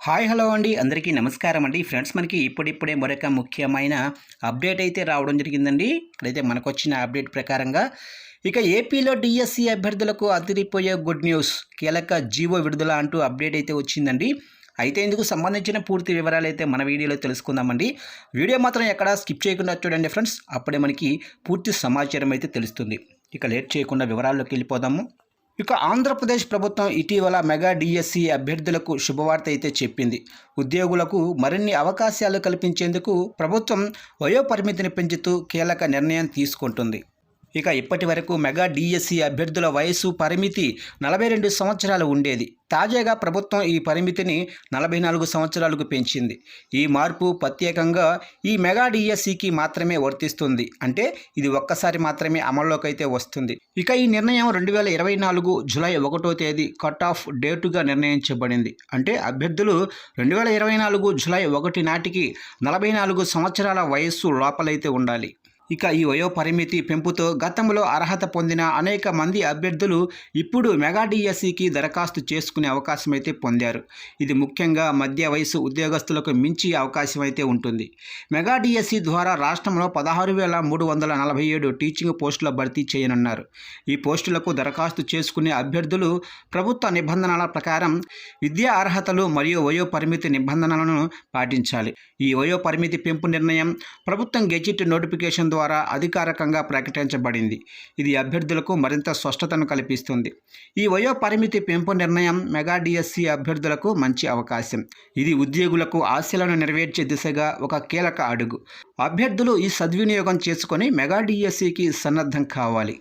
Hi hello అండి, అందరికీ నమస్కారం అండి. ఫ్రెండ్స్, మనకి ఇప్పుడిప్పుడే మరొక ముఖ్యమైన అప్డేట్ అయితే రావడం జరిగిందండి. ఇక్కడైతే మనకు వచ్చిన అప్డేట్ ప్రకారంగా ఇక ఏపీలో డిఎస్సి అభ్యర్థులకు అదిరిపోయే గుడ్ న్యూస్, కీలక జీవో విడుదల అంటూ అప్డేట్ అయితే వచ్చిందండి. అయితే ఇందుకు సంబంధించిన పూర్తి వివరాలు అయితే మన వీడియోలో తెలుసుకుందామండి. వీడియో మాత్రం ఎక్కడా స్కిప్ చేయకుండా చూడండి ఫ్రెండ్స్, అప్పుడే మనకి పూర్తి సమాచారం అయితే తెలుస్తుంది. ఇక లేట్ చేయకుండా వివరాల్లోకి వెళ్ళిపోదాము. ఇక ఆంధ్రప్రదేశ్ ప్రభుత్వం ఇటీవల మెగా డిఎస్సి అభ్యర్థులకు శుభవార్త అయితే చెప్పింది. ఉద్యోగులకు మరిన్ని అవకాశాలు కల్పించేందుకు ప్రభుత్వం వయోపరిమితిని పెంచుతూ కీలక నిర్ణయం తీసుకుంటుంది. ఇక ఇప్పటి వరకు మెగా డిఎస్సి అభ్యర్థుల వయసు పరిమితి 42 సంవత్సరాలు ఉండేది. తాజాగా ప్రభుత్వం ఈ పరిమితిని 44 సంవత్సరాలకు పెంచింది. ఈ మార్పు ప్రత్యేకంగా ఈ మెగా డిఎస్సికి మాత్రమే వర్తిస్తుంది. అంటే ఇది ఒక్కసారి మాత్రమే అమల్లోకి అయితే వస్తుంది. ఇక ఈ నిర్ణయం 2024 జూలై 1వ తేదీ కట్ ఆఫ్ డేటుగా నిర్ణయించబడింది. అంటే అభ్యర్థులు 2024 జూలై 1 నాటికి 44 సంవత్సరాల వయస్సు లోపలైతే ఉండాలి. ఇక ఈ వయో పరిమితి పెంపుతో గతంలో అర్హత పొందిన అనేక మంది అభ్యర్థులు ఇప్పుడు మెగా డిఎస్సికి దరఖాస్తు చేసుకునే అవకాశం అయితే పొందారు. ఇది ముఖ్యంగా మధ్య వయసు ఉద్యోగస్తులకు మించి అవకాశం అయితే ఉంటుంది. మెగా డిఎస్సి ద్వారా రాష్ట్రంలో 16,347 టీచింగ్ పోస్టుల భర్తీ చేయనున్నారు. ఈ పోస్టులకు దరఖాస్తు చేసుకునే అభ్యర్థులు ప్రభుత్వ నిబంధనల ప్రకారం విద్యా అర్హతలు మరియు వయో పరిమితి నిబంధనలను పాటించాలి. ఈ వయో పరిమితి పెంపు నిర్ణయం ప్రభుత్వం గెజిట్ నోటిఫికేషన్ ద్వారా అధికారికంగా ప్రకటించబడింది. ఇది అభ్యర్థులకు మరింత స్పష్టతను కల్పిస్తుంది. ఈ వయో పరిమితి పెంపు నిర్ణయం మెగా డిఎస్సి అభ్యర్థులకు మంచి అవకాశం. ఇది ఉద్యోగులకు ఆశలను నెరవేర్చే దిశగా ఒక కీలక అడుగు. అభ్యర్థులు ఈ సద్వినియోగం చేసుకొని మెగా డిఎస్సికి సన్నద్ధం కావాలి.